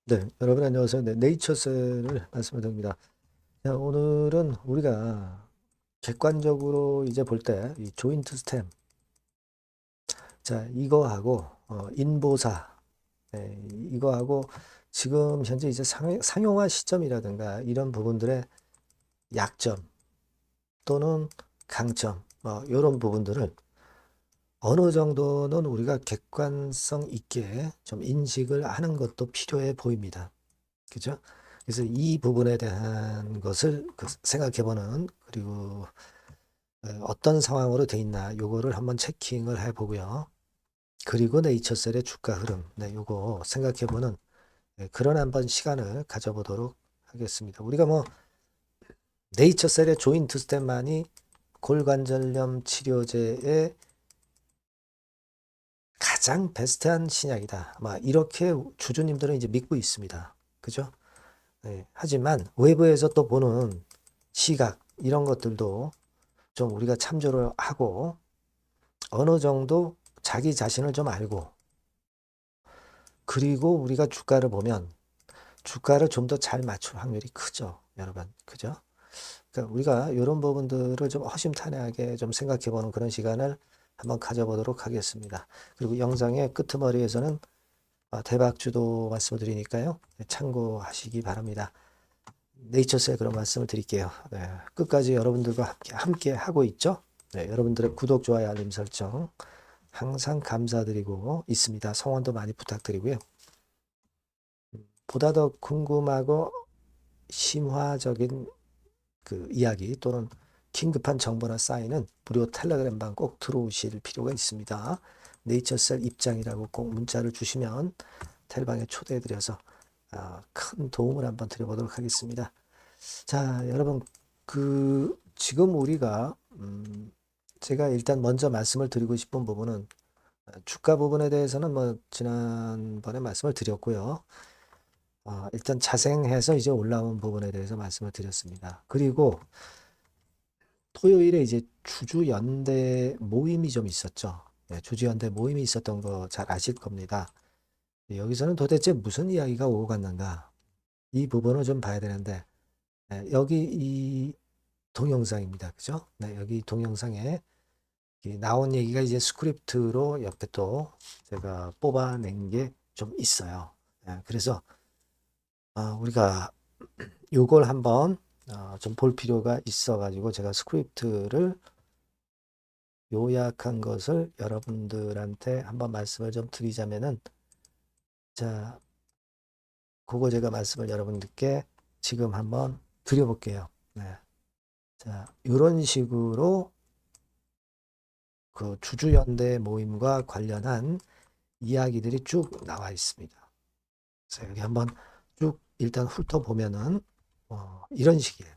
네, 여러분 안녕하세요. 네, 네이처셀을 말씀을 드립니다. 자, 오늘은 우리가 객관적으로 이제 볼 때 이 조인트 스템, 자, 이거하고 인보사, 네, 이거하고 지금 현재 이제 상용화 시점이라든가 이런 부분들의 약점 또는 강점, 이런 부분들을 어느 정도는 우리가 객관성 있게 좀 인식을 하는 것도 필요해 보입니다. 그죠? 그래서 이 부분에 대한 것을 생각해보는, 그리고 어떤 상황으로 돼 있나 요거를 한번 체킹을 해보고요. 그리고 네이처셀의 주가 흐름, 네, 요거 생각해보는 그런 한번 시간을 가져보도록 하겠습니다. 우리가 뭐 네이처셀의 조인트 스텝만이 골관절염 치료제의 가장 베스트한 신약이다. 막 이렇게 주주님들은 이제 믿고 있습니다. 그죠? 네, 하지만 외부에서 또 보는 시각 이런 것들도 좀 우리가 참조를 하고 어느 정도 자기 자신을 좀 알고, 그리고 우리가 주가를 보면 주가를 좀 더 잘 맞출 확률이 크죠, 여러분. 그죠? 그러니까 우리가 이런 부분들을 좀 허심탄회하게 좀 생각해 보는 그런 시간을 한번 가져보도록 하겠습니다. 그리고 영상의 끄트머리에서는 대박주도 말씀을 드리니까요, 참고하시기 바랍니다. 네이처스에 그런 말씀을 드릴게요. 네, 끝까지 여러분들과 함께 하고 있죠? 네, 여러분들의 구독, 좋아요, 알림 설정 항상 감사드리고 있습니다. 성원도 많이 부탁드리고요. 보다 더 궁금하고 심화적인 그 이야기 또는 긴급한 정보나 사인은 무료 텔레그램방 꼭 들어오실 필요가 있습니다. 네이처셀 입장이라고 꼭 문자를 주시면 텔방에 초대해드려서 큰 도움을 한번 드려보도록 하겠습니다. 자, 여러분, 지금 우리가, 제가 일단 먼저 말씀을 드리고 싶은 부분은 주가 부분에 대해서는 뭐, 지난번에 말씀을 드렸고요. 일단 자생해서 이제 올라온 부분에 대해서 말씀을 드렸습니다. 그리고 토요일에 이제 주주연대 모임이 좀 있었죠. 네, 주주연대 모임이 있었던 거 잘 아실 겁니다. 여기서는 도대체 무슨 이야기가 오고 갔는가? 이 부분을 좀 봐야 되는데, 여기 이 동영상입니다. 그죠? 네, 여기 동영상에 나온 얘기가 이제 스크립트로 옆에 또 제가 뽑아낸 게 좀 있어요. 그래서 우리가 요걸 한번 좀 볼 필요가 있어가지고 제가 스크립트를 요약한 것을 여러분들한테 한번 말씀을 좀 드리자면은, 자, 그거 제가 말씀을 여러분들께 지금 한번 드려볼게요. 네. 자, 이런 식으로 그 주주연대 모임과 관련한 이야기들이 쭉 나와 있습니다. 그래서 여기 한번 쭉 일단 훑어보면은 이런 식이에요.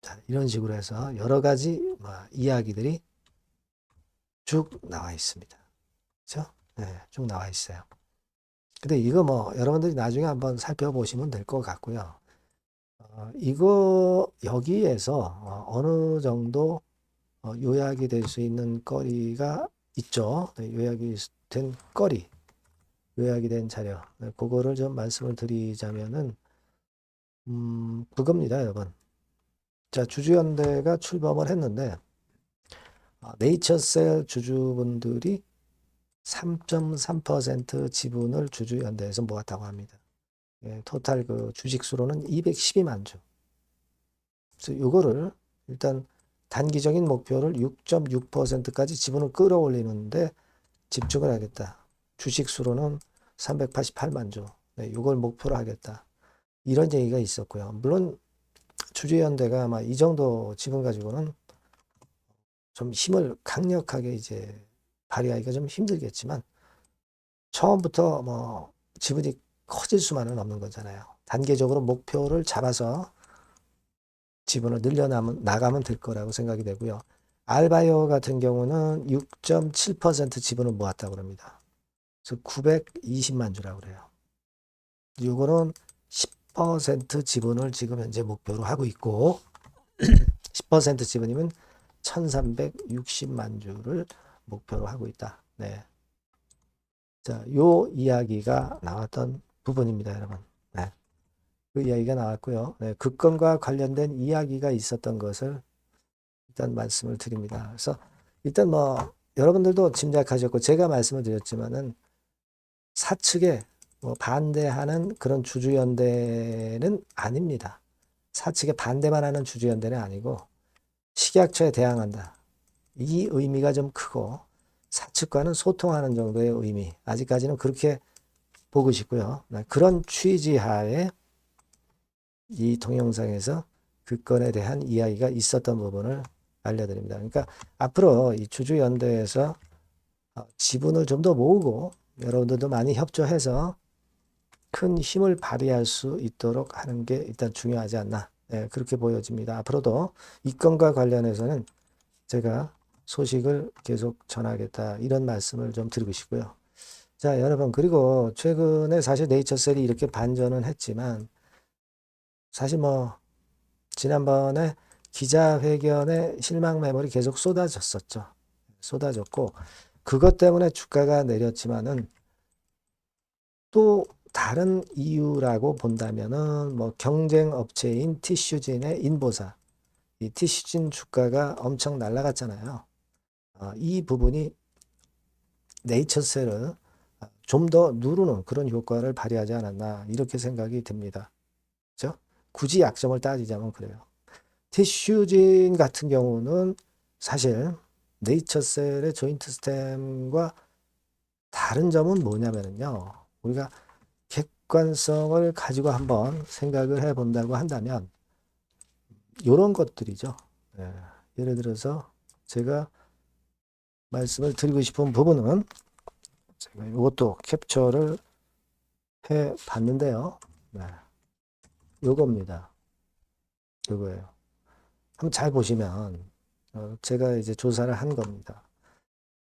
자, 이런 식으로 해서 여러 가지 이야기들이 쭉 나와 있습니다. 그렇죠? 네, 쭉 나와 있어요. 근데 이거 뭐 여러분들이 나중에 한번 살펴보시면 될 것 같고요. 이거 여기에서 어느 정도 요약이 될 수 있는 거리가 있죠. 네, 된 거리, 요약이 된 자료. 네, 그거를 좀 말씀을 드리자면은, 그겁니다, 여러분. 자, 주주연대가 출범을 했는데, 네이처셀 주주분들이 3.3% 지분을 주주연대에서 모았다고 합니다. 예, 토탈 그 주식 수로는 212만 주. 그래서 요거를 일단 단기적인 목표를 6.6%까지 지분을 끌어올리는데 집중을 하겠다. 주식 수로는 388만 주. 네, 요걸 목표로 하겠다. 이런 얘기가 있었고요. 물론 주주연대가 아마 이 정도 지분 가지고는 좀 힘을 강력하게 이제 발휘하기가 좀 힘들겠지만 처음부터 뭐 지분이 커질 수만은 없는 거잖아요. 단계적으로 목표를 잡아서 지분을 나가면 될 거라고 생각이 되고요. 알바이오 같은 경우는 6.7% 지분을 모았다고 합니다. 그래서 920만 주라고 그래요. 요거는 10% 지분을 지금 현재 목표로 하고 있고 10% 지분이면 1360만 주를 목표로 하고 있다. 네. 자, 요 이야기가 나왔던 부분입니다, 여러분. 네. 그 이야기가 나왔고요. 네, 그 건과 관련된 이야기가 있었던 것을 일단 말씀을 드립니다. 그래서 일단 뭐 여러분들도 짐작하셨고 제가 말씀을 드렸지만은 사측에 뭐 반대하는 그런 주주연대는 아닙니다. 사측에 반대만 하는 주주연대는 아니고 식약처에 대항한다. 이 의미가 좀 크고 사측과는 소통하는 정도의 의미. 아직까지는 그렇게 보고 싶고요. 그런 취지하에 이 동영상에서 그 건에 대한 이야기가 있었던 부분을 알려드립니다. 그러니까 앞으로 이 주주연대에서 지분을 좀 더 모으고 여러분들도 많이 협조해서 큰 힘을 발휘할 수 있도록 하는 게 일단 중요하지 않나. 네, 그렇게 보여집니다. 앞으로도 이 건과 관련해서는 제가 소식을 계속 전하겠다. 이런 말씀을 좀 드리고 싶고요. 자, 여러분, 그리고 최근에 사실 네이처셀이 이렇게 반전은 했지만 사실 뭐 지난번에 기자회견에 실망 매물이 계속 쏟아졌었죠. 쏟아졌고 그것 때문에 주가가 내렸지만은 또 다른 이유라고 본다면은 뭐 경쟁 업체인 티슈진의 인보사, 이 티슈진 주가가 엄청 날아갔잖아요. 이 부분이 네이처셀을 좀 더 누르는 그런 효과를 발휘하지 않았나 이렇게 생각이 듭니다. 그렇죠? 굳이 약점을 따지자면 그래요. 티슈진 같은 경우는 사실 네이처셀의 조인트 스템과 다른 점은 뭐냐면요. 우리가 객관성을 가지고 한번 생각을 해 본다고 한다면 이런 것들이죠. 예, 예를 들어서 제가 말씀을 드리고 싶은 부분은 제가 이것도 캡처를 해 봤는데요. 네, 요겁니다. 요거예요. 한번 잘 보시면 제가 이제 조사를 한 겁니다.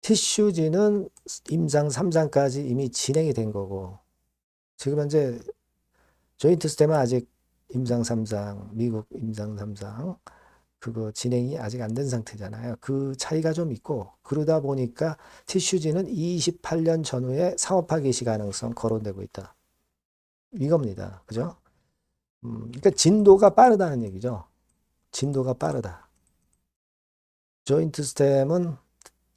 티슈지는 임상 3장까지 이미 진행이 된 거고 지금 현재 조인트 스템은 아직 임상 3장, 미국 임상 3장 그거 진행이 아직 안 된 상태잖아요. 그 차이가 좀 있고 그러다 보니까 티슈지는 28년 전후에 상업화 개시 가능성 거론되고 있다. 이겁니다. 그죠? 그러니까 진도가 빠르다는 얘기죠. 진도가 빠르다. 조인트 스템은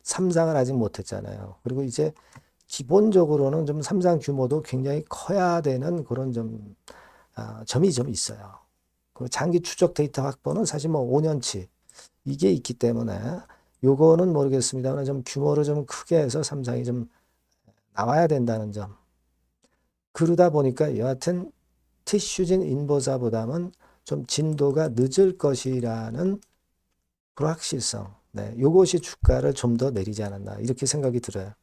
3장을 아직 못했잖아요. 그리고 이제 기본적으로는 좀 3장 규모도 굉장히 커야 되는 그런 점이 좀 있어요. 그 장기 추적 데이터 확보는 사실 뭐 5년치 이게 있기 때문에 요거는 모르겠습니다만 좀 규모를 좀 크게 해서 3장이 좀 나와야 된다는 점. 그러다 보니까 여하튼 티슈진 인보사보다는 좀 진도가 늦을 것이라는 불확실성. 네, 요것이 주가를 좀 더 내리지 않았나 이렇게 생각이 들어요.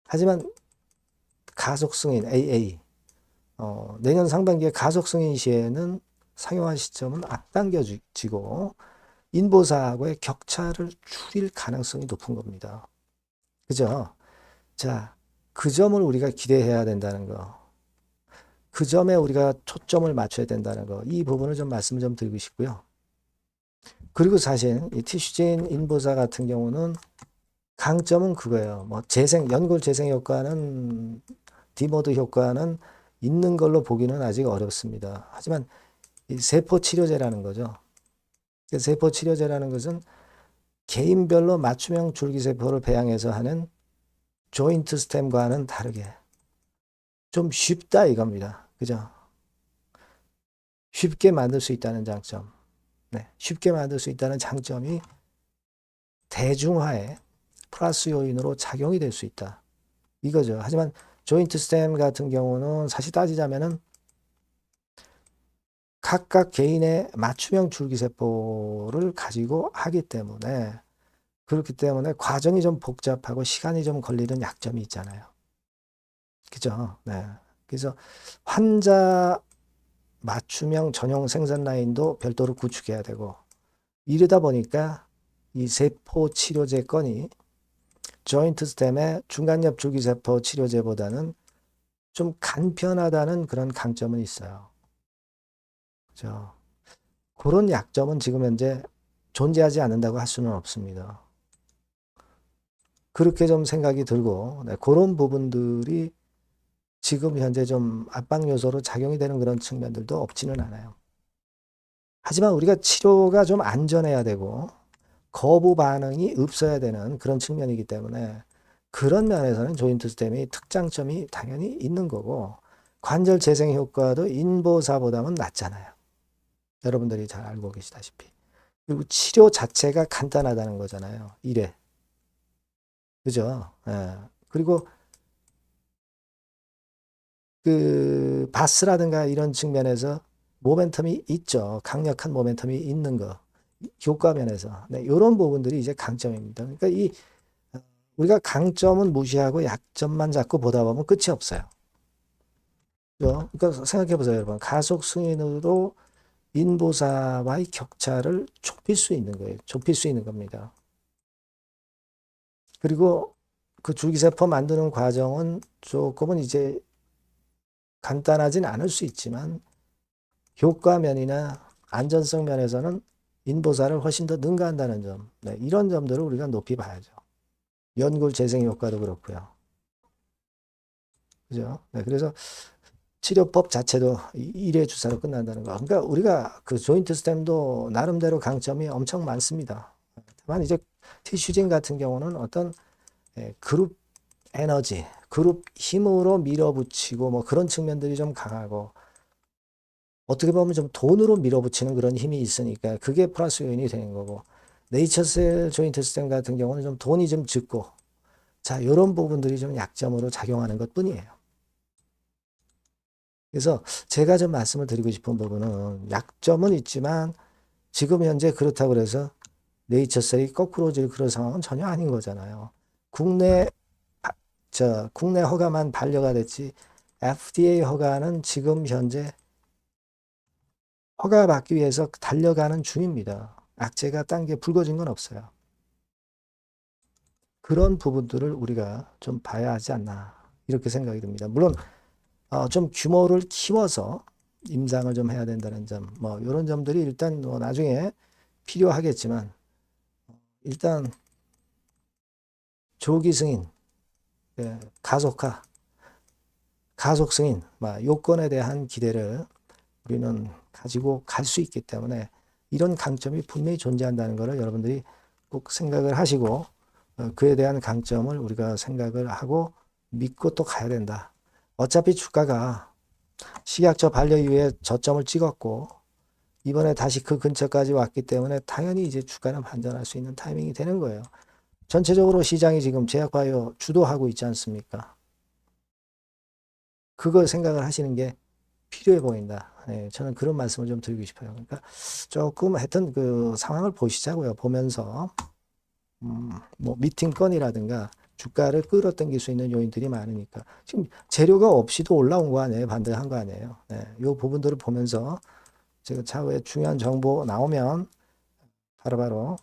하지만 가속승인 AA 내년 상반기에 가속승인 시에는 상용화 시점은 앞당겨지고 인보사하고의 격차를 줄일 가능성이 높은 겁니다. 그죠? 자, 그 점을 우리가 기대해야 된다는 거. 그 점에 우리가 초점을 맞춰야 된다는 거. 이 부분을 좀 말씀을 좀 드리고 싶고요. 그리고 사실 이 티슈진 인보사 같은 경우는 강점은 그거예요. 뭐 연골 재생 효과는 디모드 효과는 있는 걸로 보기는 아직 어렵습니다. 하지만 이 세포 치료제라는 거죠. 세포 치료제라는 것은 개인별로 맞춤형 줄기세포를 배양해서 하는 조인트 스템과는 다르게 좀 쉽다 이겁니다. 그죠? 쉽게 만들 수 있다는 장점. 네, 쉽게 만들 수 있다는 장점이 대중화에 플러스 요인으로 작용이 될 수 있다. 이거죠. 하지만 조인트 스템 같은 경우는 사실 따지자면은 각각 개인의 맞춤형 줄기세포를 가지고 하기 때문에 그렇기 때문에 과정이 좀 복잡하고 시간이 좀 걸리는 약점이 있잖아요. 그죠? 네. 그래서 환자 맞춤형 전용 생산 라인도 별도로 구축해야 되고 이러다 보니까 이 세포 치료제 건이 조인트 스템의 중간엽 줄기세포 치료제보다는 좀 간편하다는 그런 강점은 있어요. 그죠? 그런 약점은 지금 현재 존재하지 않는다고 할 수는 없습니다. 그렇게 좀 생각이 들고, 네, 그런 부분들이 지금 현재 좀 압박 요소로 작용이 되는 그런 측면들도 없지는 않아요. 하지만 우리가 치료가 좀 안전해야 되고 거부 반응이 없어야 되는 그런 측면이기 때문에 그런 면에서는 조인트 스템이 특장점이 당연히 있는 거고 관절 재생 효과도 인보사보다는 낮잖아요. 여러분들이 잘 알고 계시다시피. 그리고 치료 자체가 간단하다는 거잖아요. 이래. 그죠? 예. 그리고 그 바스라든가 이런 측면에서 모멘텀이 있죠. 강력한 모멘텀이 있는 거. 효과 면에서. 네, 이런 부분들이 이제 강점입니다. 그러니까 우리가 강점은 무시하고 약점만 잡고 보다 보면 끝이 없어요. 그죠? 그러니까 생각해 보세요, 여러분. 가속 승인으로 인보사와의 격차를 좁힐 수 있는 거예요. 좁힐 수 있는 겁니다. 그리고 그 줄기세포 만드는 과정은 조금은 이제 간단하진 않을 수 있지만 효과 면이나 안전성 면에서는 인보사를 훨씬 더 능가한다는 점. 네, 이런 점들을 우리가 높이 봐야죠. 연골 재생 효과도 그렇고요. 그죠? 네, 그래서 치료법 자체도 1회 주사로 끝난다는 거. 그러니까 우리가 그 조인트 스템도 나름대로 강점이 엄청 많습니다. 다만 이제 티슈진 같은 경우는 어떤 그룹 에너지, 그룹 힘으로 밀어붙이고 뭐 그런 측면들이 좀 강하고 어떻게 보면 좀 돈으로 밀어붙이는 그런 힘이 있으니까 그게 플러스 요인이 되는 거고 네이처셀 조인트 스템 같은 경우는 좀 돈이 좀 적고 자, 이런 부분들이 좀 약점으로 작용하는 것 뿐이에요. 그래서 제가 좀 말씀을 드리고 싶은 부분은 약점은 있지만 지금 현재 그렇다고 해서 네이처셀이 거꾸로 질 그런 상황은 전혀 아닌 거잖아요. 국내 국내 허가만 반려가 됐지 FDA 허가는 지금 현재 허가받기 위해서 달려가는 중입니다. 악재가 딴 게 불거진 건 없어요. 그런 부분들을 우리가 좀 봐야 하지 않나 이렇게 생각이 듭니다. 물론 좀 규모를 키워서 임상을 좀 해야 된다는 점, 뭐 이런 점들이 일단 뭐 나중에 필요하겠지만 일단 조기 승인, 가속화, 가속 승인, 요건에 대한 기대를 우리는 가지고 갈 수 있기 때문에 이런 강점이 분명히 존재한다는 것을 여러분들이 꼭 생각을 하시고 그에 대한 강점을 우리가 생각을 하고 믿고 또 가야 된다. 어차피 주가가 식약처 반려 이후에 저점을 찍었고 이번에 다시 그 근처까지 왔기 때문에 당연히 이제 주가는 반전할 수 있는 타이밍이 되는 거예요. 전체적으로 시장이 지금 제약바이오 주도하고 있지 않습니까? 그걸 생각을 하시는 게 필요해 보인다. 네, 저는 그런 말씀을 좀 드리고 싶어요. 그러니까 조금 하여튼 그 상황을 보시자고요. 보면서 뭐 미팅 건이라든가 주가를 끌어당길 수 있는 요인들이 많으니까 지금 재료가 없이도 올라온 거 아니에요? 반등한 거 아니에요? 네, 이 부분들을 보면서 제가 차후에 중요한 정보 나오면 바로바로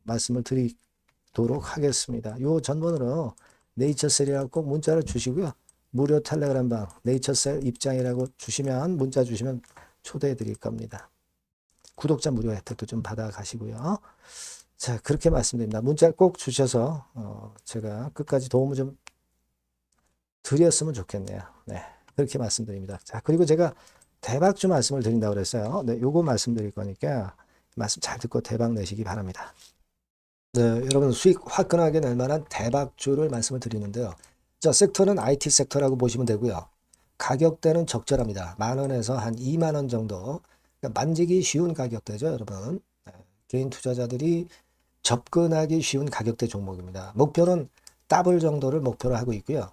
말씀을 드리도록 하겠습니다. 요 전번으로 네이처셀이라고 꼭 문자를 주시고요. 무료 텔레그램방 네이처셀 입장이라고 주시면 문자 주시면 초대해 드릴 겁니다. 구독자 무료 혜택도 좀 받아 가시고요. 자, 그렇게 말씀드립니다. 문자 꼭 주셔서 제가 끝까지 도움을 좀 드렸으면 좋겠네요. 네, 그렇게 말씀드립니다. 자, 그리고 제가 대박주 말씀을 드린다고 그랬어요. 네, 요거 말씀드릴 거니까 말씀 잘 듣고 대박 내시기 바랍니다. 네, 여러분 수익 화끈하게 낼 만한 대박주를 말씀을 드리는데요. 자, 섹터는 IT 섹터라고 보시면 되고요. 가격대는 적절합니다. 10,000원에서 한 20,000원 정도. 그러니까 만지기 쉬운 가격대죠, 여러분. 네, 개인 투자자들이 접근하기 쉬운 가격대 종목입니다. 목표는 더블 정도를 목표로 하고 있고요.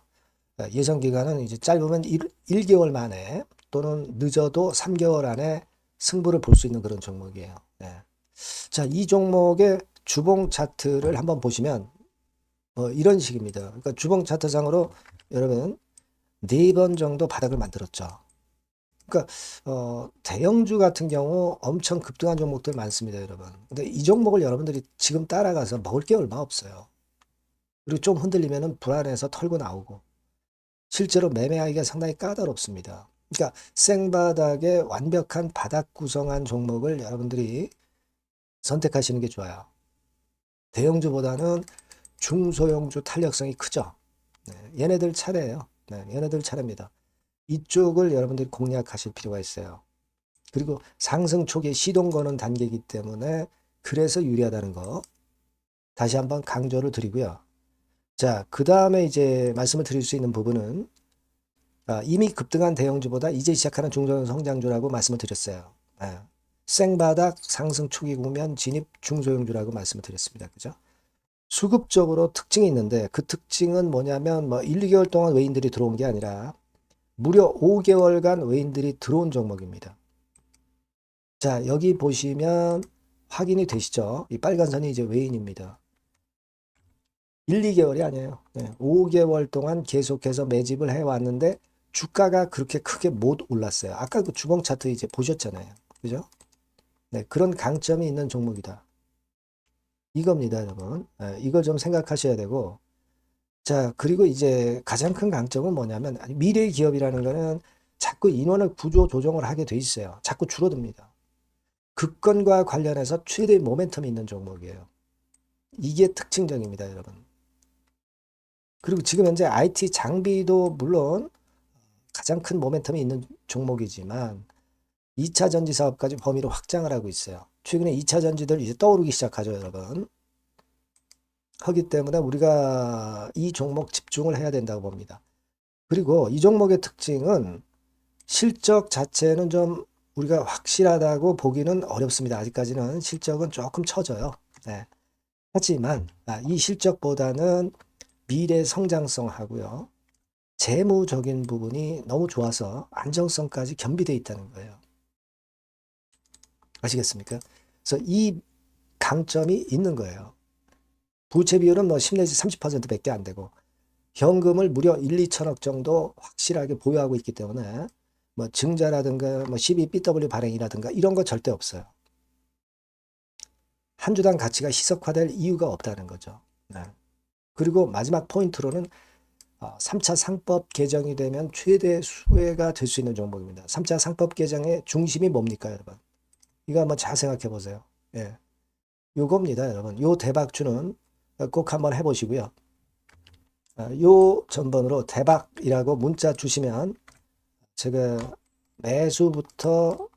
예상 기간은 이제 짧으면 1개월 만에 또는 늦어도 3개월 안에 승부를 볼 수 있는 그런 종목이에요. 네. 자, 이 종목의 주봉 차트를 한번 보시면 이런 식입니다. 그러니까 주봉 차트상으로 여러분 4번 정도 바닥을 만들었죠. 그러니까 대형주 같은 경우 엄청 급등한 종목들 많습니다, 여러분. 근데 이 종목을 여러분들이 지금 따라가서 먹을 게 얼마 없어요. 그리고 좀 흔들리면은 불안해서 털고 나오고 실제로 매매하기가 상당히 까다롭습니다. 그러니까 생바닥에 완벽한 바닥 구성한 종목을 여러분들이 선택하시는 게 좋아요. 대형주보다는 중소형주 탄력성이 크죠. 네, 얘네들 차례예요. 네, 얘네들 차례입니다. 이쪽을 여러분들이 공략하실 필요가 있어요. 그리고 상승 초기에 시동 거는 단계이기 때문에 그래서 유리하다는 거 다시 한번 강조를 드리고요. 자, 그 다음에 이제 말씀을 드릴 수 있는 부분은 이미 급등한 대형주보다 이제 시작하는 중소형 성장주라고 말씀을 드렸어요. 생바닥 상승 초기 국면 진입 중소형주라고 말씀을 드렸습니다. 그죠? 수급적으로 특징이 있는데 그 특징은 뭐냐면 뭐 1, 2개월 동안 외인들이 들어온 게 아니라 무려 5개월간 외인들이 들어온 종목입니다. 자, 여기 보시면 확인이 되시죠? 이 빨간 선이 이제 외인입니다. 1, 2개월이 아니에요. 5개월 동안 계속해서 매집을 해왔는데 주가가 그렇게 크게 못 올랐어요. 아까 그 주봉 차트 이제 보셨잖아요. 그죠? 네, 그런 강점이 있는 종목이다. 이겁니다, 여러분. 이걸 좀 생각하셔야 되고. 자, 그리고 이제 가장 큰 강점은 뭐냐면 미래 기업이라는 거는 자꾸 인원을 구조 조정을 하게 돼 있어요. 자꾸 줄어듭니다. 급권과 관련해서 최대의 모멘텀이 있는 종목이에요. 이게 특징적입니다, 여러분. 그리고 지금 현재 IT 장비도 물론 가장 큰 모멘텀이 있는 종목이지만 2차 전지 사업까지 범위를 확장을 하고 있어요. 최근에 2차 전지들 이제 떠오르기 시작하죠, 여러분. 하기 때문에 우리가 이 종목 집중을 해야 된다고 봅니다. 그리고 이 종목의 특징은 실적 자체는 좀 우리가 확실하다고 보기는 어렵습니다. 아직까지는 실적은 조금 처져요. 네. 하지만 이 실적보다는 미래 성장성하고요. 재무적인 부분이 너무 좋아서 안정성까지 겸비되어 있다는 거예요. 아시겠습니까? 그래서 이 강점이 있는 거예요. 부채 비율은 뭐 10 내지 30%밖에 안 되고 현금을 무려 1, 2천억 정도 확실하게 보유하고 있기 때문에 뭐 증자라든가 뭐 12BW 발행이라든가 이런 거 절대 없어요. 한 주당 가치가 희석화될 이유가 없다는 거죠. 네. 그리고 마지막 포인트로는 3차 상법 개정이 되면 최대 수혜가 될 수 있는 종목입니다. 3차 상법 개정의 중심이 뭡니까, 여러분? 이거 한번 잘 생각해 보세요. 예. 요겁니다, 여러분. 요 대박주는 꼭 한번 해보시고요. 요 전번으로 대박이라고 문자 주시면 제가 매수부터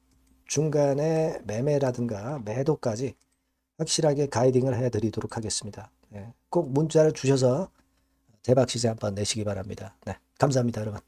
중간에 매매라든가 매도까지 확실하게 가이딩을 해드리도록 하겠습니다. 꼭 문자를 주셔서 대박 시세 한번 내시기 바랍니다. 네, 감사합니다, 여러분.